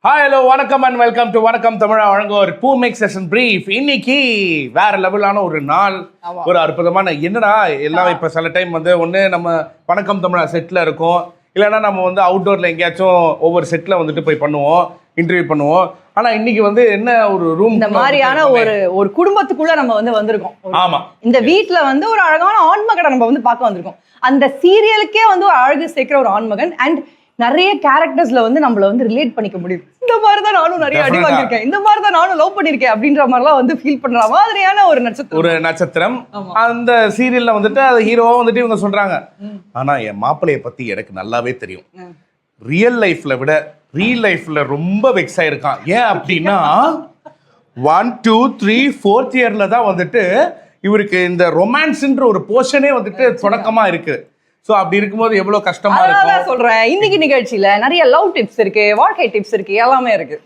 Hi hello வணக்கம் and welcome to வணக்கம் தமிழா வழங்குவோர் பூ மேக் செஷன் பிரீஃப். இன்னைக்கு வேற லெவலான ஒரு நாள், ஒரு அற்புதமான என்னடா எல்லாம் இப்போ சில டைம் வந்து ஒன்று நம்ம வணக்கம் தமிழா செட்டில் இருக்கோம், இல்லைன்னா நம்ம வந்து அவுட்டோரில் எங்கேயாச்சும் ஒவ்வொரு செட்டில் வந்துட்டு போய் பண்ணுவோம், இன்டர்வியூ பண்ணுவோம். ஆனால் இன்னைக்கு வந்து என்ன ஒரு ரூம் இந்த மாதிரியான ஒரு குடும்பத்துக்குள்ள நம்ம வந்திருக்கோம். ஆமா, இந்த வீட்டுல வந்து ஒரு அழகான ஆண்மகனை நம்ம வந்து பார்க்க வந்திருக்கோம். அந்த சீரியலுக்கே வந்து ஒரு அழகு சேர்க்கிற ஒரு ஆண்மகன் அண்ட் நிறைய கேரக்டர்ஸ்ல வந்து நம்மள வந்து ரிலேட் பண்ணிக்க முடியும். இந்த மாதிரிதான் நானும் நிறைய அடி வாங்கியிருக்கேன், இந்த மாதிரிதான் நானும் லவ் பண்ணிருக்கேன் அப்படின்ற மாதிரிலாம் வந்து ஃபீல் பண்ற மாதிரியான ஒரு நட்சத்திரம். அந்த சீரியல்ல வந்துட்டு அது ஹீரோவா வந்துட்டு இவங்க சொல்றாங்க, ஆனா என் மாப்பிள்ளைய பத்தி எனக்கு நல்லாவே தெரியும், ரியல் லைஃப்ல விட ரியல் லைஃப்ல ரொம்ப வெக்ஸ் ஆயிருக்கான். ஏன் அப்படின்னா 1, 2, 3, 4th இயர்ல தான் வந்துட்டு இவருக்கு இந்த ரொமான்ஸ்ன்ற ஒரு போர்ஷனே வந்துட்டு தொடக்கமா இருக்கு. சோ அப்படி இருக்கும்போது எவ்வளவு கஷ்டமா இருக்கும் சொல்றேன். இன்னைக்கு நிகழ்ச்சியில நிறைய லவ் டிப்ஸ் இருக்கு, வாழ்க்கை டிப்ஸ் இருக்கு, எல்லாமே இருக்கு.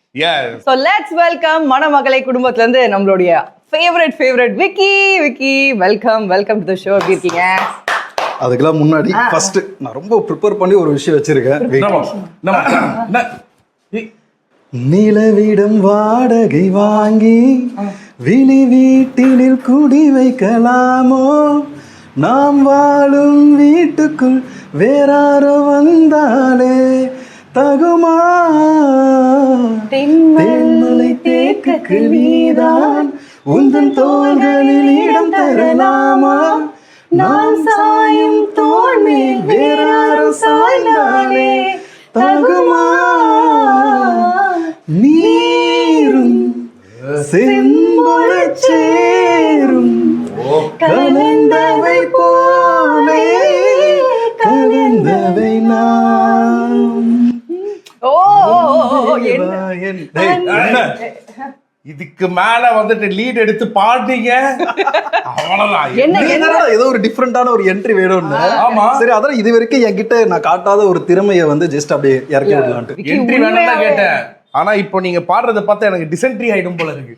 சோ லெட்ஸ் வெல்கம் மணமகளை குடும்பத்துல இருந்து நம்மளுடைய favourite Vicky. Welcome to the show. எப்படி இருக்கீங்க? அதுக்கெல்லாம் முன்னாடி ஃபர்ஸ்ட் நான் ரொம்ப ப்ரிப்பேர் பண்ணி ஒரு விஷயம் வச்சிருக்கேன். நிலவிடம் வாடகை வாங்கி விழி வீட்டினில் குடி வைக்கலாமோ, நாம் வாழும் வீட்டுக்குள் வேறாரோ வந்தாலே தகுமா, தென்மலை தேக்கு நீதான் உந்தன் தோள்களில் இடம் தரலாமா, நான் சாயும் தோள் மேல் வேறாரோ சாய்ந்தாலே தகுமா, நீரும் செம்பொழச் சேரும் கலந்தவை போலே கலந்தவை நாம். இதுக்கு மேல வந்துட்டு லீட் எடுத்து பாடுறீங்க, ஏதோ ஒரு டிஃபரெண்டான ஒரு என்ட்ரி வேணும்னு. ஆமா சரி, அதான் இது வரைக்கும் என்கிட்ட நான் காட்டாத ஒரு திறமையை வந்து ஜஸ்ட் அப்படியே இறக்கி விடலான்ட்டு என்ட்ரி வேணும்னு கேட்டேன். ஆனா இப்போ நீங்க பாடுறத பார்த்தா எனக்கு டிசென்ட்ரி ஆயிடும் போல இருக்கு.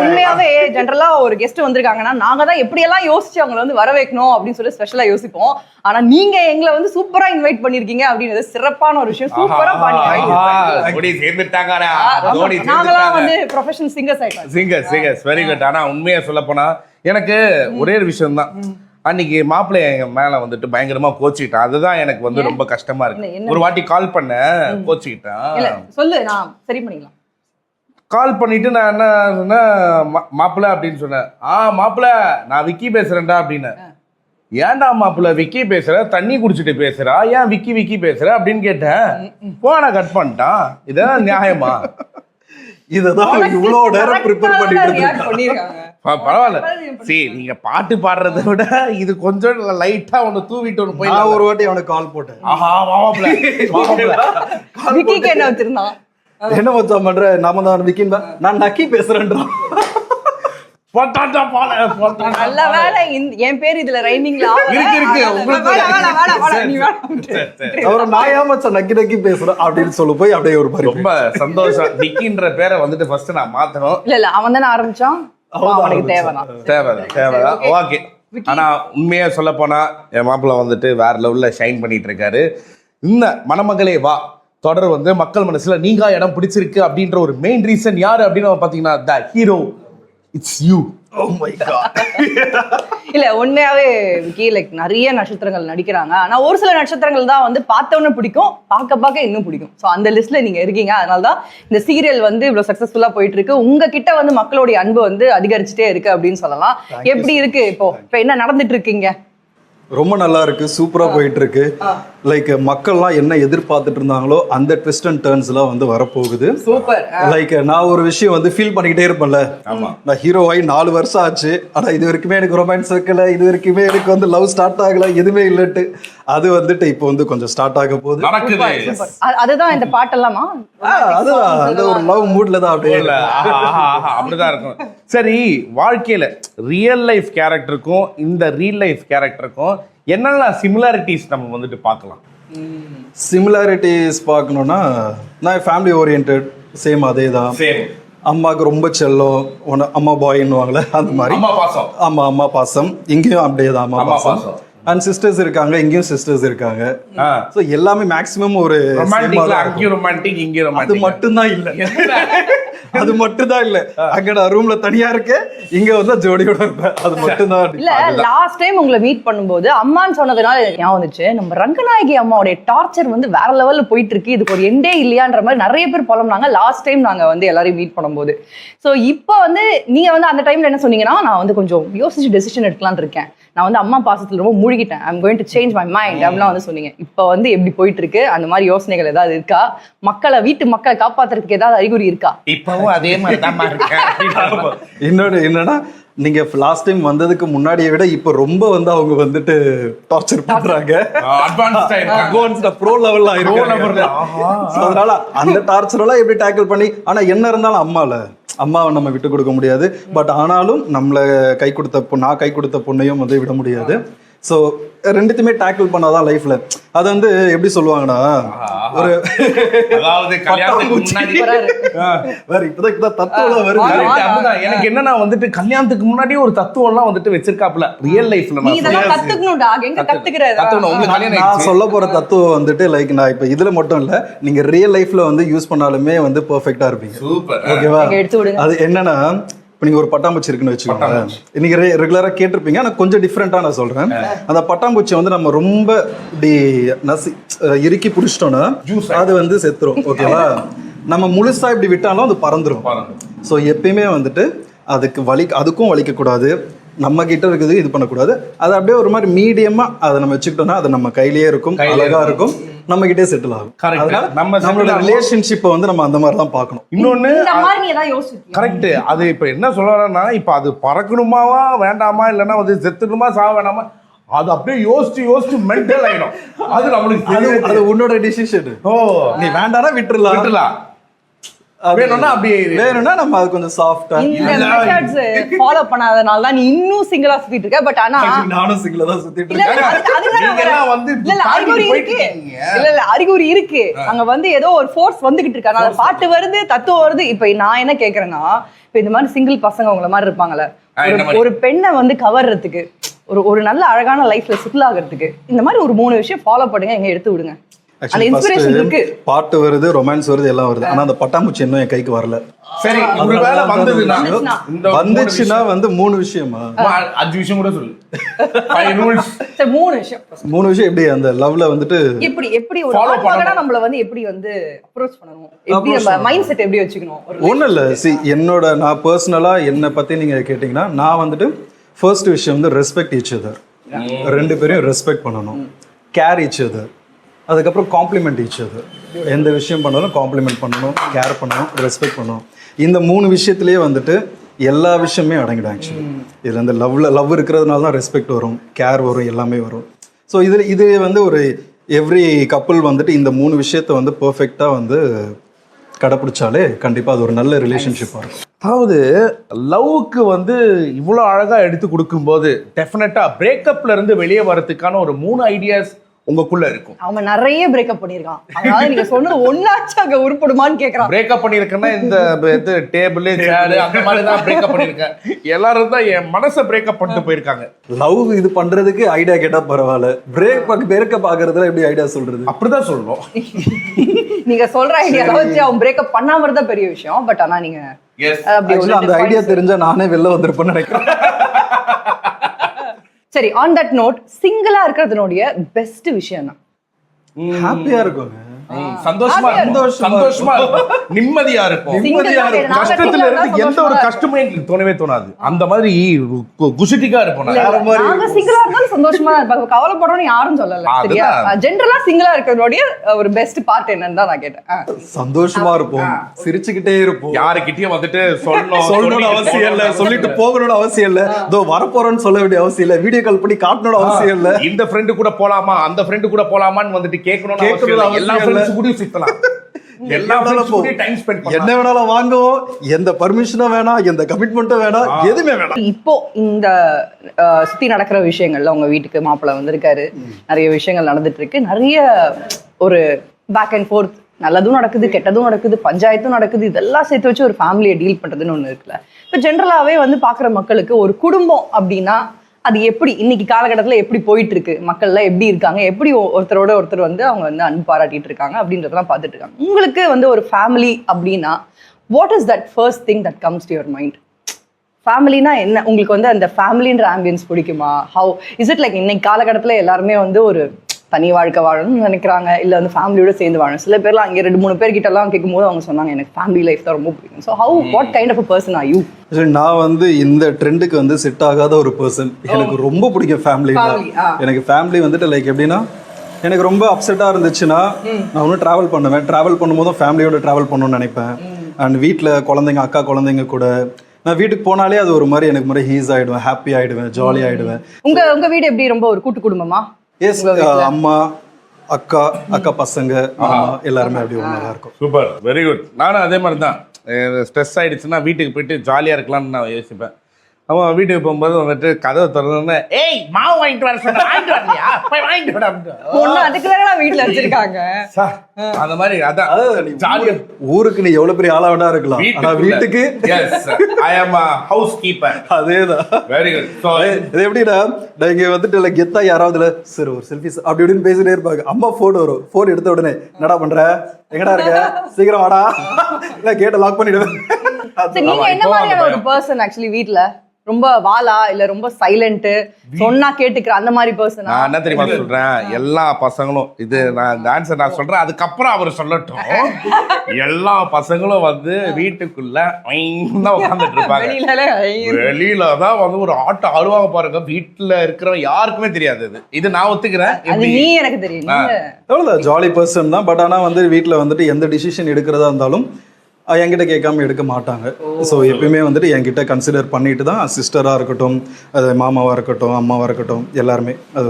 உண்மையாவே ஜெனரலா ஒரு கெஸ்ட் வந்திருக்காங்கன்னா நாங்க தான் எப்படி எல்லாம் யோசிச்சு அவங்களை வந்து வர வைக்கணும் அப்படின்னு சொல்லி ஸ்பெஷலா யோசிப்போம். ஆனா நீங்க எங்களை வந்து சூப்பரா இன்வைட் பண்ணிருக்கீங்க அப்படின்றது சிறப்பான ஒரு விஷயம். சூப்பரா நாங்களாம் வந்து ப்ரொஃபஷனல் சிங்கர்ஸ் வெரி குட். ஆனா உண்மையா சொல்ல போனா எனக்கு ஒரே ஒரு விஷயம் தான், அன்னைக்கு மாப்பிள்ளை எங்க மேல வந்துட்டு பயங்கரமா கோச்சிக்கிட்டான். அதுதான் எனக்கு வந்து ரொம்ப கஷ்டமா இருக்கு. ஒரு வாட்டி கால் பண்ண கோச்சிக்கிட்டான். சொல்லு, நான் சரி பண்ணிக்கலாம். கால் பண்ணிட்டு நான் என்ன சொன்னேன், மாப்பிள்ளை அப்படின்னு சொன்னேன். மாப்பிள்ளை நான் விக்கி பேசுறேன்டா அப்படின்னு. ஏன்டா மாப்பிள்ளை விக்கி பேசுற, தண்ணி குடிச்சிட்டு பேசுறா, ஏன் விக்கி பேசுற அப்படின்னு கேட்டேன். போன கட் பண்ணிட்டான். இதான் நியாயமா? இததான் இவ்வளவு நேரம் ப்ரிப்பேர் பண்ணிட்டு பரவாயில்ல. சரி, நீங்க பாட்டு பாடுறதை விட இது கொஞ்சம் லைட்டா ஒண்ணு தூவிட்டு ஒண்ணு போய் ஒரு வாட்டி அவனுக்கு கால் போட்டேன். என்ன மச்சான் பண்ற, நாம தான் விக்கின் நான் நக்கி பேசுறேன்றான். நல்ல வேலை என் பேர் இதுல ரைமிங்ல இருக்கு. அவரை நான் ஏமாச்சா நக்கி பேசுறேன் அப்படின்னு சொல்லு போய் அப்படியே ஒரு மாதிரி ரொம்ப சந்தோஷம். விக்கின்ற பேரை வந்துட்டு ஃபர்ஸ்ட் நான் மாத்தணும். இல்ல அவன் தானே ஆரம்பிச்சான், அவனுக்கு தேவைதான். ஓகே. ஆனா உண்மையா சொல்ல போனா என் மாப்பிள்ள வந்துட்டு வேற லெவல்ல ஷைன் பண்ணிட்டு இருக்காரு. இந்த மணமகளே வா தொடர் வந்து மக்கள் மனசுல நீங்க இடம் பிடிச்சிருக்கு அப்படின்ற ஒரு மெயின் ரீசன் யாரு அப்படின்னு பாத்தீங்கன்னா த hero, it's you. Oh my God. இல்ல உண்மையாவே விக்கி லைக் நிறைய நட்சத்திரங்கள் நடிக்கிறாங்க. ஆனா ஒரு சில நட்சத்திரங்கள் தான் வந்து பார்த்தவொன்னே பிடிக்கும், பார்க்க இன்னும் பிடிக்கும். ஸோ அந்த லிஸ்ட்ல நீங்க இருக்கீங்க. அதனாலதான் இந்த சீரியல் வந்து இவ்வளவு சக்சஸ்ஃபுல்லா போயிட்டு இருக்கு. உங்ககிட்ட வந்து மக்களுடைய அன்பு வந்து அதிகரிச்சுட்டே இருக்கு அப்படின்னு சொல்லலாம். எப்படி இருக்கு இப்போ என்ன நடந்துட்டு இருக்கீங்க? ரொம்ப நல்லா இருக்கு, சூப்பரா போயிட்டு இருக்கு. லைக் மக்கள்லாம் என்ன எதிர்பார்த்துட்டு இருந்தாங்களோ அந்த ட்விஸ்ட் அண்ட் டர்ன்ஸ்லாம் வந்து வரப்போகுது. சூப்பர். லைக் நான் ஒரு விஷயம் வந்து ஃபீல் பண்ணிக்கிட்டே இருப்பேன்ல, நான் ஹீரோ ஆகி 4 வருஷம் ஆச்சு, ஆனா இது வரைக்குமே எனக்கு ரொமான்ஸ் வைக்கல, இது வரைக்குமே எனக்கு வந்து லவ் ஸ்டார்ட் ஆகல, எதுவுமே இல்லட்டு. அது வந்துட்டு இப்போ வந்து கொஞ்சம் ஸ்டார்ட் ஆக போகுது. அதுதான் இந்த பாட்டெல்லாமா, அதுதான் அந்த ஒரு லவ் மூட்ல தான் அப்படியே அப்படிதான் இருக்கும். சரி, வாழ்க்கையில ரியல் லைஃப் கேரக்டருக்கும் இந்த ரியல் லைஃப் கேரக்டருக்கும் என்னெல்லாம் சிமிலாரிட்டிஸ் நம்ம வந்துட்டு பார்க்கலாம்? சிமிலாரிட்டிஸ் பார்க்கணும்னா நான் ஃபேமிலி ஓரியன்டட், சேம் அதே தான். அம்மாவுக்கு ரொம்ப செல்லம், அம்மா பாயின்னுவாங்களே அந்த மாதிரி. ஆமா, அம்மா பாசம் இங்கேயும் அப்படியே தான். அம்மா பாசம். அண்ட் சிஸ்டர்ஸ் இருக்காங்க, இங்கேயும் சிஸ்டர்ஸ் இருக்காங்க. ஸோ எல்லாமே மேக்ஸிமம் ஒரு அங்கேயும் ரொமான்டிக் இங்கேயும் அது ரொமான்டிக் மட்டும்தான் இல்ல. அது மட்டும்தான் இல்ல. அங்க நான் ரூம்ல தனியா இருக்கேன், இங்க வந்து ஜோடியோட இருப்பேன். அது மட்டும்தான் இல்ல. லாஸ்ட் டைம் உங்களை மீட் பண்ணும்போது அம்மான்னு சொன்னதுனால ஞாபகம் வந்துச்சு, நம்ம ரங்கநாயகி அம்மாவுடைய டார்ச்சர் வந்து வேற லெவல்ல போயிட்டு இருக்கு, இதுக்கு ஒரு எண்டே இல்லையான்ற மாதிரி நிறைய பேர் புலம்புனாங்க லாஸ்ட் டைம் நாங்க வந்து எல்லாரையும் மீட் பண்ணும்போது. சோ இப்போ வந்து நீங்க வந்து அந்த டைம்ல என்ன சொன்னீங்கன்னா, நான் வந்து கொஞ்சம் யோசிச்சு டெசிஷன் எடுக்கலாம்னு இருக்கேன், நான் வந்து அம்மா பாசத்துல ரொம்ப மூழ்கிட்டேன், I'm going to change my mind அப்படிலாம் வந்து சொன்னீங்க. இப்போ வந்து எப்படி போயிட்டு இருக்கு, அந்த மாதிரி யோசனைகள் ஏதாவது இருக்கா? வீட்டு மக்களை காப்பாத்துறதுக்கு ஏதாவது அறிகுறி இருக்கா? இப்பவும் அதே மாதிரி தான் இருக்கேன். இன்னொரு என்னன்னா, நீங்க லாஸ்ட் டைம் வந்ததுக்கு முன்னாடியை விட இப்ப ரொம்ப வந்து அவங்க வந்துட்டு டார்ச்சர் பண்றாங்க. அட்வான்ஸ்டா ப்ரோ லெவல்ல ஆயிருக்காங்க. அதனால அந்த டார்ச்சர் எல்லாம் எப்படி டேக்கிள் பண்ணி, ஆனா என்ன இருந்தாலும் அம்மாவை நம்ம விட்டு கொடுக்க முடியாது. பட் ஆனாலும் நம்மள நான் கை கொடுத்த பொண்ணையும் வந்து விட முடியாது. ஸோ ரெண்டுத்தையுமே டேக்கிள் பண்ணாதான் லைஃப்ல. அது வந்து எப்படி சொல்லுவாங்கன்னா, ஒரு எனக்கு என்னன்னா வந்துட்டு கல்யாணத்துக்கு முன்னாடி ஒரு தத்துவம் எல்லாம் வந்துட்டு வச்சிருக்காப்ல ரியல் லைஃப்ல. நான் சொல்ல போற தத்துவம் வந்துட்டு லைக், நான் இப்ப இதுல மட்டும் இல்ல, நீங்க ரியல் லைஃப்ல வந்து யூஸ் பண்ணாலுமே வந்து பெர்ஃபெக்ட்டா இருப்பீங்க. ஓகேவா? அது என்னன்னா, இப்போ நீங்கள் ஒரு பட்டாம்பூச்சி இருக்குன்னு வச்சுக்கோங்க, நீங்கள் ரெகுலராக கேட்டிருப்பீங்க, ஆனால் கொஞ்சம் டிஃப்ரெண்ட்டாக நான் சொல்கிறேன். அந்த பட்டாம்பூச்சியை வந்து நம்ம ரொம்ப இப்படி இறுக்கி பிடிச்சிட்டோன்னா அது வந்து செத்துரும். ஓகேவா? நம்ம முழுசாக இப்படி விட்டாலும் அது பறந்துடும். ஸோ எப்பயுமே வந்துட்டு அதுக்கும் வலிக்கக்கூடாது, நம்ம கிட்ட இருக்குது இது பண்ணக்கூடாது. அது அப்படியே ஒரு மாதிரி மீடியமா அதை நம்ம வச்சுக்கிட்டோம்னா அது நம்ம கையிலேயே இருக்கும், அழகா இருக்கும், நம்ம கிட்டே செட்டில் ஆகும். நம்மளோட ரிலேஷன்ஷிப்பை வந்து நம்ம அந்த மாதிரி தான் பார்க்கணும். இன்னொன்னு கரெக்ட். அது இப்ப என்ன சொல்றேன்னா, இப்ப அது பறக்கணுமாவா வேண்டாமா, இல்லைன்னா வந்து செத்துணுமா சாவ வேண்டாமா, அது அப்படியே யோசிச்சு மென்டல் ஆயிடும். அது நம்மளுக்கு அது உன்னோட டிசிஷன். நீ வேண்டாம்னா விட்டுறலாம், வேணும்னா நம்ம அது கொஞ்சம் சாஃப்ட்டா ஃபாலோ பண்ணாதனால தான் நீ இன்னும் சிங்கிளா சுத்திட்டு இருக்க. பட் ஆனா நானும் சிங்கிளா தான் சுத்திட்டு இருக்கேன். அறிகுறி இருக்கு. அங்க வந்து ஏதோ ஒரு ஃபோர்ஸ் வந்துகிட்டு இருக்கு. அதனால பாட்டு வருது, தத்துவம் வருது. இப்ப நான் என்ன கேக்குறேன்னா, இப்ப இந்த மாதிரி சிங்கிள் பசங்க உங்களை மாதிரி இருப்பாங்கல்ல, ஒரு பெண்ணை வந்து கவர்றதுக்கு, ஒரு நல்ல அழகான லைஃப்ல செட்டில் ஆகிறதுக்கு இந்த மாதிரி ஒரு 3 விஷயம் ஃபாலோ பண்ணுங்க, எங்க எடுத்து விடுங்க. பாட்டு வருது, ரொமான்ஸ் வருது, எல்லாம் வருது. ஆனா அந்த பட்டாம்பூச்சி இன்னும் என் கைக்கு வரல. சரி, வந்துச்சுன்னா வந்து 3 விஷயமா 5 விஷயம் கூட சொல்லு. 5 ரூல்ஸ். 3 விஷயம் எப்படி அந்த லவ்ல வந்துட்டு எப்படி ஒரு ஆத்மகனா நம்மள வந்து எப்படி வந்து அப்ரோச் பண்ணனும், எப்படி நம்ம மைண்ட் செட் எப்படி வச்சுக்கணும். ஒண்ணும் இல்ல, நான் பர்சனலா என்ன பத்தி நீங்க கேட்டீங்கன்னா, நான் வந்துட்டு ஃபர்ஸ்ட் விஷயம் வந்து ரெஸ்பெக்ட் ஈச் அதர். 2 பேரையும் ரெஸ்பெக்ட் பண்ணணும், கேர் ஈச் அதர். அதுக்கப்புறம் காம்ப்ளிமெண்ட் ஈச் அதர். எந்த விஷயம் பண்ணாலும் காம்ப்ளிமெண்ட் பண்ணணும், கேர் பண்ணணும், ரெஸ்பெக்ட் பண்ணணும். இந்த 3 விஷயத்துலேயே வந்துட்டு எல்லா விஷயமே அடங்கிடும். ஆக்சுவலி இதில் இந்த லவ் இருக்கிறதுனால தான் ரெஸ்பெக்ட் வரும், கேர் வரும், எல்லாமே வரும். ஸோ இது வந்து ஒரு எவ்ரி கப்புள் வந்துட்டு இந்த 3 விஷயத்த வந்து பர்ஃபெக்டாக வந்து கடைப்பிடிச்சாலே கண்டிப்பாக அது ஒரு நல்ல ரிலேஷன்ஷிப்பாக இருக்கும். அதாவது லவ்வுக்கு வந்து இவ்வளோ அழகாக எடுத்து கொடுக்கும்போது டெஃபினட்டாக பிரேக்கப்ல இருந்து வெளியே வரதுக்கான ஒரு 3 ஐடியாஸ் உங்களுக்குள்ள இருக்கும். அவன் நிறைய பிரேக்கப் பண்ணிருக்கான். அதனால நீங்க சொன்னது ஒண்ணாச்சு அங்க உருப்படுமான்னு கேக்குறான். பிரேக்கப் பண்ணிருக்கேன்னா இந்த டேபிள் சேர் அந்த மாதிரி தான் பிரேக்கப் பண்ணிருக்கேன். எல்லாரும் தான் என் மனசை பிரேக்கப் பண்ணிட்டு போயிருக்காங்க. லவ் இது பண்றதுக்கு ஐடியா கேட்டா பரவாயில்ல, பிரேக்கப் ஆகுறதுல எப்படி ஐடியா சொல்றது? அப்படிதான் சொல்லணும். நீங்க சொல்ற ஐடியா வச்சு அவன் பிரேக்கப் பண்ணாம இருந்தா பெரிய விஷயம். பட் ஆனா நீங்க அந்த ஐடியா தெரிஞ்சா நானே வெளில வந்திருப்பேன்னு நினைக்கிறேன். சரி, ஆன் தட் நோட், சிங்கிளா இருக்கிறதுனுடைய பெஸ்ட் விஷயம் தான் ஹாப்பியா இருக்குங்க. சந்தோஷமா இருக்கும், நிம்மதியா இருக்கும். கஷ்டத்துல இருந்து எந்த ஒரு கஷ்டமும் எங்களுக்கு தோணவே தோணாது. அந்த மாதிரி குஷிட்டிக்கா இருப்போம். நாங்க சிங்கிளா இருந்தாலும் சந்தோஷமா தான் இருப்பாங்க, கவலைப்படுறோம்னு யாரும் சொல்லல. சரியா? ஜெனரலா சிங்கிளா இருக்கிறதுடைய ஒரு பெஸ்ட் பார்ட் என்னன்னு தான் நான் கேட்டேன். சந்தோஷமா இருப்போம், சிரிச்சுக்கிட்டே இருப்போம், யாருக்கிட்டயும் வந்துட்டு சொல்லணும்னு அவசியம் இல்ல, சொல்லிட்டு போகணும்னு அவசியம் இல்ல, இதோ வரப்போறோம்னு சொல்ல வேண்டிய அவசியம் இல்ல, வீடியோ கால் பண்ணி காட்டணும்னு அவசியம் இல்ல, இந்த ஃப்ரெண்டு கூட போலாமா அந்த ஃப்ரெண்டு கூட போலாமான்னு வந்துட்டு கேட்கணும்னு அவசியம் இல்ல. என்ன வேணாலும் வாங்குவோம், எந்த பர்மிஷனும் வேணாம், எந்த கமிட்மெண்ட்டும் வேணாம், எதுவுமே வேணாம். இப்போ இந்த சுத்தி நடக்கிற விஷயங்கள்ல உங்க வீட்டுக்கு மாப்பிள்ளை வந்திருக்காரு, நிறைய விஷயங்கள் நடந்துட்டு இருக்கு, நிறைய ஒரு பேக் அண்ட் ஃபோர்த், நல்லதும் நடக்குது, கெட்டதும் நடக்குது, பஞ்சாயத்தும் நடக்குது, இதெல்லாம் சேர்த்து வச்சு ஒரு ஃபேமிலியை டீல் பண்றதுன்னு ஒண்ணு இருக்குல்ல. இப்போ ஜென்ரலாவே வந்து பாக்குற மக்களுக்கு ஒரு குடும்பம் அப்படின்னா அது எப்படி இன்னைக்கு காலகட்டத்தில் எப்படி போயிட்டு இருக்கு, மக்கள்லாம் எப்படி இருக்காங்க, எப்படி ஒருத்தரோட ஒருத்தர் வந்து அவங்க வந்து அன்பு பாராட்டிட்டு இருக்காங்க அப்படின்றதெல்லாம் பார்த்துட்டு இருக்காங்க. உங்களுக்கு வந்து ஒரு ஃபேமிலி அப்படின்னா what is that first thing that comes to your mind? ஃபேமிலினா என்ன? உங்களுக்கு வந்து அந்த ஃபேமிலின்ற ஆம்பியன்ஸ் பிடிக்குமா? ஹவு இஸ் இட் லைக் இன்னைக்கு காலகட்டத்தில் எல்லாருமே வந்து ஒரு தனி வாழ்க்கை வாழணும்னு நினைக்கிறாங்க, இல்லை வந்து ஃபேமிலியோட சேர்ந்து வாழணும். சில பேர்லாம் அங்கே 2-3 பேர்கிட்டலாம் கேட்கும்போது அவங்க சொன்னாங்க எனக்கு ஃபேமிலி லைஃப் தான் ரொம்ப பிடிக்கும். So how what kind of a person are you? நான் வந்து இந்த ட்ரெண்டுக்கு வந்து செட் ஆகாத ஒரு பர்சன். எனக்கு ரொம்ப பிடிக்கும் ஃபேமிலி. எனக்கு ஃபேமிலி வந்துட்டு லைக் எப்படின்னா, எனக்கு ரொம்ப அப்செட்டாக இருந்துச்சுன்னா நான் ஒன்றும் ட்ராவல் பண்ணுவேன். ட்ராவல் பண்ணும்போதும் ஃபேமிலியோட ட்ராவல் பண்ணணும்னு நினைப்பேன். அண்ட் வீட்டில் குழந்தைங்க, அக்கா குழந்தைங்க கூட நான் வீட்டுக்கு போனாலே அது ஒரு மாதிரி எனக்கு மாதிரி ஹீஸ் ஆகிடுவேன், ஹாப்பி ஆகிடுவேன், ஜாலி ஆகிடுவேன். உங்கள் வீடு எப்படி ரொம்ப ஒரு கூட்டு குடும்பமா? எஸ், அம்மா, அக்கா பசங்க, எல்லாருமே அப்படி ஒன்றா இருக்கும். Super, very good. நானும் அதே மாதிரி தான். ஸ்ட்ரெஸ் ஆயிடுச்சுன்னா வீட்டுக்கு போயிட்டு ஜாலியாக இருக்கலாம்னு நான் யோசிப்பேன். அவன் வீட்டுக்கு போகும்போது வந்துட்டு கதவை திறந்தோன்னே ஏய் மாவு வாங்கிட்டு வர சொன்ன, வாங்கிட்டு வரலையா, போய் வாங்கிட்டு வர அப்படின்னு. அதுக்கு வேற வீட்டுல வச்சிருக்காங்க அந்த மாதிரி. அதான் ஜாலியா. ஊருக்கு நீ எவ்வளவு பெரிய ஆளா வேணா இருக்கலாம், ஆனா வீட்டுக்கு ஐ அம் ஹவுஸ் கீப்பர். அதேதான். Very good. சோ இது எப்படின்னா, நான் இங்க வந்துட்டு இல்லை கெத்தா யாராவது சார் ஒரு செல்ஃபி அப்படி இப்படின்னு பேசிட்டே இருப்பாங்க. அம்மா போன் வரும், போன் எடுத்த உடனே என்னடா பண்ற, எங்கடா இருக்க, சீக்கிரம் வாடா, இல்ல கேட்ட லாக் பண்ணிடுவேன். நீங்க என்ன மாதிரியான ஒரு பர்சன் ஆக்சுவலி வீட்ல? ரொம்ப வாலா இல்ல ரொம்ப சைலண்ட், சொன்னா கேட்டுக்கிற அந்த மாதிரி பர்சன்? நான் என்ன தெரியுமா சொல்றேன், எல்லா பசங்களும் இது நான் இந்த ஆன்சர் நான் சொல்றேன், அதுக்கப்புறம் அவர் சொல்லட்டும். எல்லா பசங்களும் வந்து வீட்டுக்குள்ள உட்காந்துட்டு இருப்பாங்க, வெளியில தான் வந்து ஒரு ஆட்டம் ஆடுவாங்க பாருங்க. வீட்டுல இருக்கிறவங்க யாருக்குமே தெரியாது. இது நான் ஒத்துக்கிறேன். அது நீ எனக்கு தெரியும், அவ்வளவுதான் ஜாலி பர்சன் தான். பட் ஆனா வந்து வீட்டுல வந்துட்டு எந்த டிசிஷன் எடுக்கிறதா இருந்தாலும் என்கிட்ட கேட்காம எடுக்க மாட்டாங்க. ஸோ எப்பயுமே வந்துட்டு என்கிட்ட கன்சிடர் பண்ணிட்டு தான், சிஸ்டராக இருக்கட்டும், அது மாமாவாக இருக்கட்டும், அம்மாவாக இருக்கட்டும், எல்லாருமே அது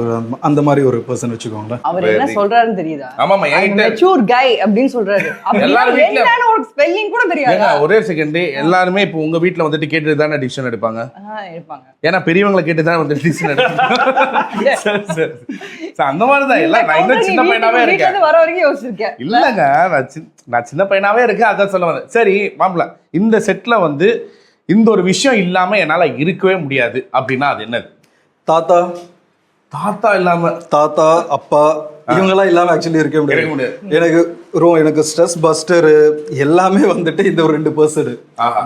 அந்த மாதிரி ஒரு பர்சன் வச்சுக்கோங்களேன். அவர் என்ன சொல்றாருன்னு தெரியுதா? ஆமாமா, மெச்சூர் கை அப்படின்னு சொல்றாரு. ஸ்பெல்லிங் கூட தெரியாது. ஒரே செகண்ட், எல்லாருமே இப்போ உங்க வீட்டுல வந்துட்டு கேட்டு தானே டிசிஷன் எடுப்பாங்க. ஏன்னா பெரியவங்களை கேட்டு தான் வந்து டிசிஷன் எடுப்பாங்க. அந்த மாதிரிதான் எல்லாம். நான் இன்னும் சின்ன பையனாவே இருக்கேன், வர வரைக்கும் யோசிச்சிருக்கேன். இல்லங்க நான் சின்ன பையனாவே இருக்கேன், அதான் சொல்ல வந்தேன். சரி மாப்பிள்ள, இந்த செட்ல வந்து இந்த ஒரு விஷயம் இல்லாம என்னால இருக்கவே முடியாது அப்படின்னா அது என்னது? தாத்தா. தாத்தா இல்லாம? தாத்தா, அப்பா, இவங்கெல்லாம் இல்லாம ஆக்சுவலி இருக்க முடியாது. எனக்கு ஸ்ட்ரெஸ் பஸ்டர் எல்லாமே வந்துட்டு இந்த ஒரு 2 பர்சன்.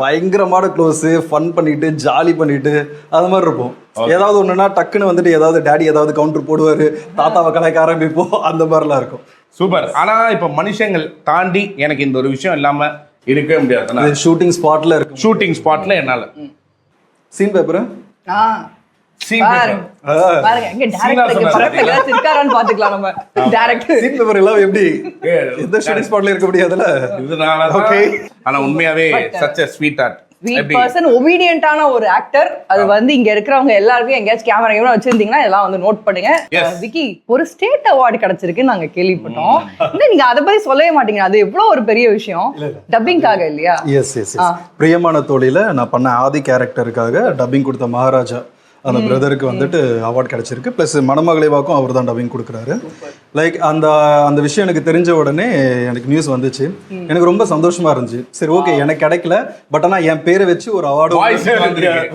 பயங்கரமான க்ளோஸ், ஃபன் பண்ணிட்டு ஜாலி பண்ணிட்டு அது மாதிரி இருப்போம். ஏதாவது ஒண்ணுன்னா டக்குன்னு வந்துட்டு ஏதாவது டாடி ஏதாவது கவுண்டர் போடுவாரு, தாத்தாவை கலாய்க்க ஆரம்பிப்போம், அந்த மாதிரிலாம் இருக்கும். சூப்பர். ஆனா இப்ப மனுஷங்கள் தாண்டி எனக்கு இந்த ஒரு விஷயம் இல்லாம இருக்கவே முடியாது. ஷூட்டிங் ஸ்பாட்ல இருக்கு. ஷூட்டிங் ஸ்பாட்ல என்னால சீன் பேப்பர் உண்மையாவே சச் a sweetheart. ஒபீடியன்ட்டான ஒரு ஆக்டர். அது வந்து இங்க இருக்கிறவங்க எல்லாருமே எங்கேயாச்சும் கேமரா வச்சிருந்தீங்கன்னா இதெல்லாம் வந்து நோட் பண்ணுங்க. விக்கி, ஒரு ஸ்டேட் அவார்டு கிடைச்சிருக்குன்னு நாங்க கேள்விப்பட்டோம். நீங்க அதை பத்தி சொல்லவே மாட்டீங்க. அது எவ்வளவு ஒரு பெரிய விஷயம் டப்பிங்காக இல்லையா? Yes yes. பிரியமான தோழியில நான் பண்ண ஆதி கேரக்டருக்காக டப்பிங் கொடுத்த மகாராஜா அந்த பிரதருக்கு வந்துட்டு அவார்ட் கிடைச்சிருக்கு. ப்ளஸ் மணமகளைவாக்கும் அவர் தான் டப்பிங் கொடுக்குறாரு. லைக் அந்த விஷயம் எனக்கு தெரிஞ்ச உடனே எனக்கு நியூஸ் வந்துச்சு. எனக்கு ரொம்ப சந்தோஷமா இருந்துச்சு. சரி ஓகே, எனக்கு கிடைக்கல, பட் ஆனால் என் பேரை வச்சு ஒரு அவார்டு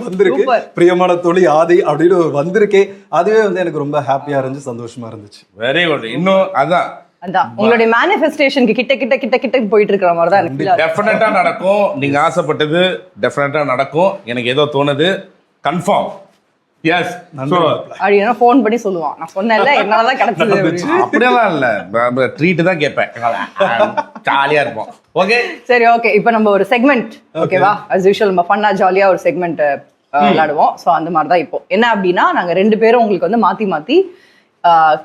வந்திருக்கு. பிரியமான தோழி ஆதி அப்படின்னு வந்திருக்கே, அதுவே வந்து எனக்கு ரொம்ப ஹாப்பியா இருந்துச்சு, சந்தோஷமா இருந்துச்சு. Very good. இன்னும் அதான் உங்களுடைய மேனிஃபெஸ்டேஷனுக்கு கிட்ட கிட்ட கிட்ட கிட்ட போயிட்டு இருக்கிற மாதிரி தான் எனக்கு டெஃபினட்டா நடக்கும். நீங்க ஆசைப்பட்டது டெஃபினட்டா நடக்கும். எனக்கு ஏதோ தோணுது, கன்ஃபார்ம். எஸ். சோ அப்படினா ஃபோன் பண்ணி சொல்லுவான், நான் சொன்னேன்ல என்னால தான் கிடைச்சது. அப்படியெல்லாம் இல்ல, ட்ரீட் தான் கேட்பேன், ஜாலியா இருப்போம். ஓகே சரி, ஓகே. இப்போ நம்ம ஒரு செக்மெண்ட், ஓகேவா? as usual நம்ம ஃபன்னா ஜாலியா ஒரு செக்மெண்ட் விளையாடுவோம். ஸோ அந்த மாதிரி தான் இப்போ என்ன அப்படின்னா, நாங்க 2 பேரும் உங்களுக்கு வந்து மாத்தி மாத்தி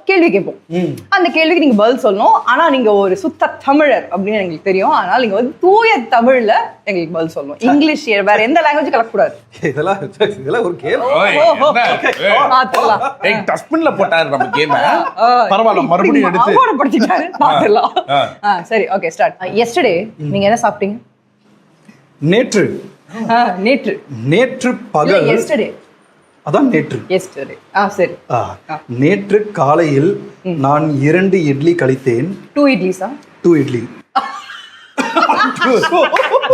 கேள்வி கேட்போம். அந்த கேள்விக்கு நீங்க பதில் சொல்லணும். ஆனா நீங்க ஒரு சுத்த தமிழர் அப்படின்னு எங்களுக்கு தெரியும், அதனால நீங்க வந்து தூய தமிழ்ல எங்களுக்கு பதில் சொல்லணும். இங்கிலீஷ் வேற எந்த லாங்குவேஜ் கலக்கக்கூடாது. இதெல்லாம் ஒரு கேம். டஸ்ட்பின்ல போட்டாரு நம்ம கேம். பரவாயில்ல, மறுபடியும் எடுத்து அவார்ட் படிச்சிட்டாரு, பாத்துடலாம். சரி, ஓகே, ஸ்டார்ட். எஸ்டர்டே நீங்க என்ன சாப்பிட்டீங்க? நேற்று. நேற்று நேற்று பகல். எஸ்டர்டே அதான் நேற்று. எஸ்டர்டே. சரி. நேற்று காலையில் நான் 2 இட்லி கழித்தேன். 2 இட்லிஸா? 2 இட்லி.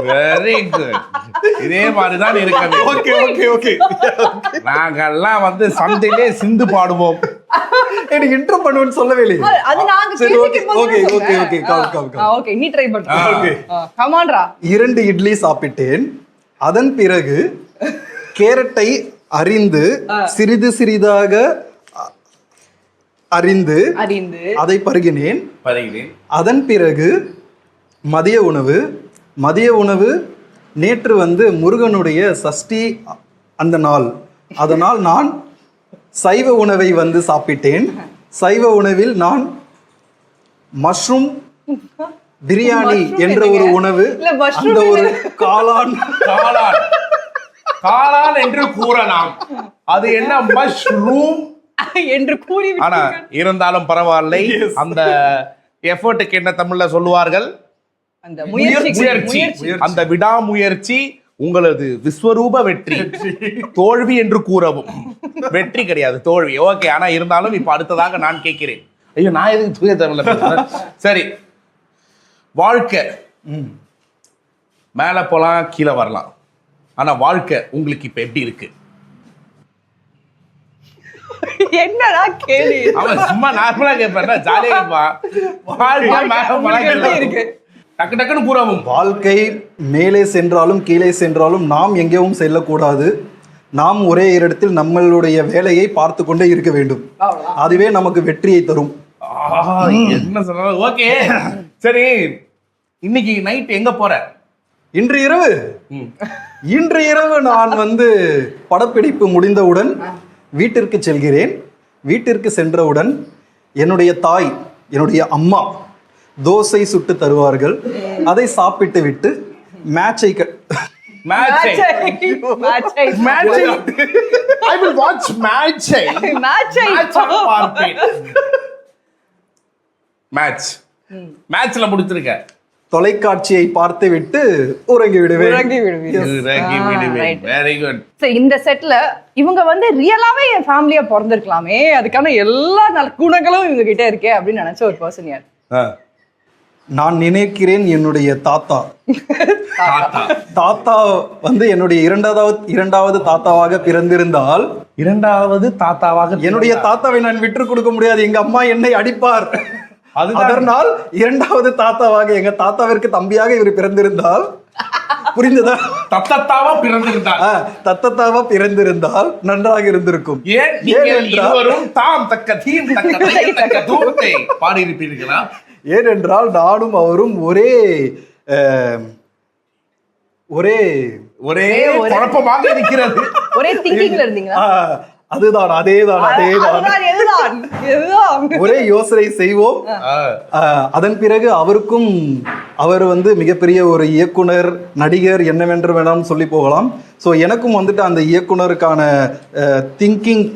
Very good. இதே மாதிரிதான் இருக்க. Okay okay okay. நாங்கெல்லாம் வந்து சந்தையிலே சிந்து பாடுவோம். எனக்கு இன்ட்ரோ பண்ணுவேன்னு சொல்லவே இல்லையே. அது நாங்க சரி ஓகே கேட்கும் ஓகே ஓகே ஓகே ஓகே நீ ட்ரை பண்ணு. ஓகே. கமான்டா. 2 இட்லி சாப்பிட்டேன். அதன் பிறகு கேரட்டை அறிந்து சிறிது சிறிதாக அறிந்து அதை பருகினேன். அதன் பிறகு மதிய உணவு நேற்று வந்து முருகனுடைய சஷ்டி அந்த நாள், அதனால் நான் சைவ உணவை வந்து சாப்பிட்டேன். சைவ உணவில் நான் மஷ்ரூம் பிரியாணி என்ற ஒரு உணவு, அந்த ஒரு காளான் என்று கூறலாம். அது என்ன மஷ்ரூம் என்று கூறி, ஆனா இருந்தாலும் பரவாயில்லை. அந்த எஃபர்ட்டுக்கு என்ன தமிழ்ல சொல்லுவார்கள்? அந்த முயற்சி. அந்த விடாமுயற்சி உங்களது விஸ்வரூப வெற்றி. தோல்வி என்று கூறவும் வெற்றி கிடையாது, தோல்வி. ஓகே. ஆனா இருந்தாலும் இப்ப அடுத்ததாக நான் கேட்கிறேன். ஐயோ, நான் எதுக்கு தூய தமிழ்ல பேசுறேன்? சரி, வாழ்க்கை மேல போலாம் கீழே வரலாம், ஆனா வாழ்க்கை உங்களுக்கு இப்ப எப்படி இருக்கு? என்னடா கேள்வி? அவன் சும்மா நார்மலா கேட்பான், ஜாலியா கேட்பான். வாழ்க்கை மேல போலாம் கீழே இருக்கு, டக்கு டக்குன்னு கூறவும். வாழ்க்கை மேலே சென்றாலும் கீழே சென்றாலும் நாம் எங்கேயும் செல்லக்கூடாது. நாம் ஒரே இடத்தில் நம்மளுடைய வேலையை பார்த்து கொண்டே இருக்க வேண்டும். அதுவே நமக்கு வெற்றியை தரும். என்ன சொல்ற? ஓகே சரி, இன்னைக்கு நைட் எங்க போற? இன்று இரவு நான் வந்து படப்பிடிப்பு முடிந்தவுடன் வீட்டிற்கு செல்கிறேன். வீட்டிற்கு சென்றவுடன் என்னுடைய தாய், என்னுடைய அம்மா தோசை சுட்டு தருவார்கள். அதை சாப்பிட்டு விட்டு மேட்சை மேட்ச்ல முடிச்சிருக்க தொலைக்காட்சியை பார்த்து விட்டு உறங்கி விடுவேன். Very good. இந்த செட்ல இவங்க வந்து ரியலாவே என் ஃபேமிலியா பிறந்திருக்கலாமே, அதுக்கான எல்லா நல்ல குணங்களும் இவங்க கிட்ட இருக்கே அப்படின்னு நினைச்ச ஒரு பர்சன் யார்? நான் நினைக்கிறேன் என்னுடைய தாத்தா வந்து என்னுடைய இரண்டாவது தாத்தாவாக பிறந்திருந்தால், என்னுடைய தாத்தாவை நான் விட்டு கொடுக்க முடியாது. எங்க அம்மா என்னை அடிப்பார். அதனால் இரண்டாவது தாத்தாவாக, எங்க தாத்தாவிற்கு தம்பியாக இவர் பிறந்திருந்தால், புரிந்ததா? தத்தத்தாவா பிறந்திருந்தால் நன்றாக இருந்திருக்கும். ஏனென்றால் நானும் அவரும் ஒரே குழப்பமாக இருக்கிறது. ஒரே திங்கிங்ல இருந்தீங்களா? அதுதான், அதேதான். ஒரே யோசனை செய்வோம். அதன் பிறகு அவர் வந்து மிகப்பெரிய ஒரு இயக்குனர், நடிகர், என்னவென்று வேணாலும் சொல்லி போகலாம். ஸோ எனக்கும் வந்துட்டு அந்த இயக்குனருக்கான திங்கிங்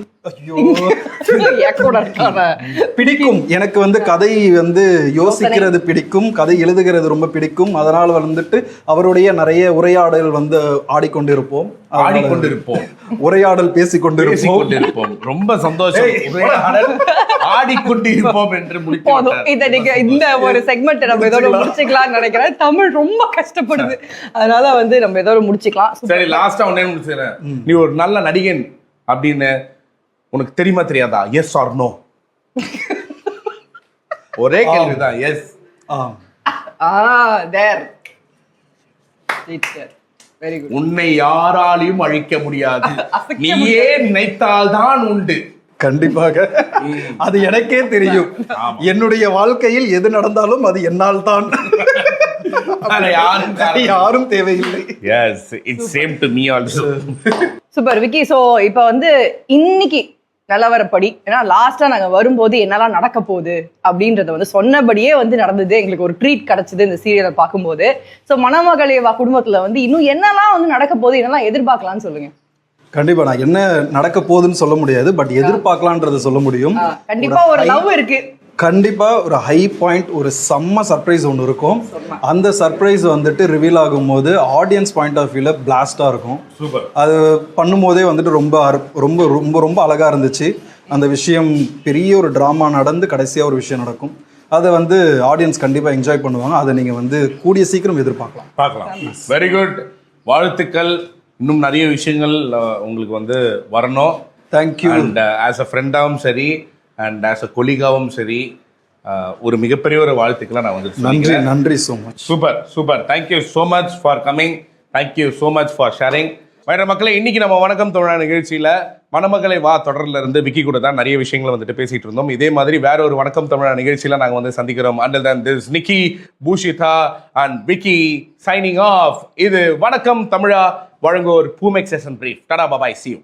பிடிக்கும். எனக்கு வந்து கதை வந்து யோசிக்கிறது பிடிக்கும், கதை எழுதுகிறது ரொம்ப பிடிக்கும். அதனால் வந்துட்டு அவருடைய நிறைய உரையாடல் வந்து ஆடிக்கொண்டிருப்போம், உரையாடல் பேசிக்கொண்டிருப்போம். ரொம்ப சந்தோஷம். ஆடிக்கொண்டிருப்போம் என்று முடிப்போம். இந்த ஒரு செக்மெண்ட் நம்ம இதோட முடிச்சுக்கலாம்னு நினைக்கிறேன். தமிழ் ரொம்ப கஷ்டப்படுது, அதனால வந்து நம்ம இதோட முடிச்சுக்கலாம். சரி, லாஸ்டா ஒண்ணே முடிச்சுறேன். நீ ஒரு நல்ல நடிகன் அப்படின்னு உனக்கு தெரியுமா தெரியாதா? Yes or no? ஒரே கேள்விதான். எஸ். Very good. உன்னை யாராலையும் அழிக்க முடியாது, நீயே நினைத்தால்தான் உண்டு. கண்டிப்பாக, அது எனக்கே தெரியும். என்னுடைய வாழ்க்கையில் எது நடந்தாலும் அது என்னால் தான், யாரும் தேவையில்லை. Yes, it's same to me also. Super Vicky. So இப்ப வந்து இன்னைக்கு நிலவரப்படி, ஏன்னா லாஸ்டா நாங்க வரும்போது என்னெல்லாம் நடக்க போகுது அப்படின்றத வந்து சொன்னபடியே வந்து நடந்தது. எங்களுக்கு ஒரு ட்ரீட் கிடைச்சது இந்த சீரியலை பார்க்கும்போது. ஸோ மணமகளேவா குடும்பத்துல வந்து இன்னும் என்னெல்லாம் வந்து நடக்க போகுது, என்னெல்லாம் எதிர்பார்க்கலாம்னு சொல்லுங்க. கண்டிப்பா, நான் என்ன நடக்க போகுதுன்னு சொல்ல முடியாது, பட் எதிர்பார்க்கலான்றத சொல்ல முடியும். கண்டிப்பா ஒரு லவ் இருக்கு, கண்டிப்பா ஒரு ஹை பாயிண்ட், ஒரு செம்ம சர்ப்ரைஸ் ஒன்று இருக்கும். அந்த சர்ப்ரைஸ் வந்துட்டு ரிவீல் ஆகும்போது ஆடியன்ஸ் பாயிண்ட் ஆஃப் வியூல பிளாஸ்டா இருக்கும். அது பண்ணும்போதே வந்துட்டு ரொம்ப ரொம்ப ரொம்ப ரொம்ப அழகா இருந்துச்சு. அந்த விஷயம் பெரிய ஒரு டிராமா நடந்து கடைசியா ஒரு விஷயம் நடக்கும். அதை வந்து ஆடியன்ஸ் கண்டிப்பாக என்ஜாய் பண்ணுவாங்க. அதை நீங்கள் வந்து கூடிய சீக்கிரம் எதிர்பார்க்கலாம். பார்க்கலாம். வெரி குட், வாழ்த்துக்கள். இன்னும் நிறைய விஷயங்கள் உங்களுக்கு வந்து வரணும். தேங்க்யூ. அண்ட் ஆஸ் அ ஃப்ரெண்டாகவும் சரி அண்ட் ஆஸ் அ கொலிகாவும் சரி ஒரு மிகப்பெரிய ஒரு வாழ்த்துக்களை நான் வந்து நன்றி so much. Super super. Thank you so much for coming. Thank you so much for sharing. வேற மக்களே, இன்னைக்கு நம்ம வணக்கம் தமிழா நிகழ்ச்சியில மணமக்களை வா தொடர்ல இருந்து விக்கி கூட தான் நிறைய விஷயங்களை வந்துட்டு பேசிட்டு இருந்தோம். இதே மாதிரி வேற ஒரு வணக்கம் தமிழா நிகழ்ச்சியில நாங்க வந்து சந்திக்கிறோம். Until then this Nikki, Bhushita and Vicky signing off. இது வணக்கம் தமிழா வழங்குவோர் பூமெக்ஸ் செஷன் பிரீஃப். டாடா பாபாய், see you.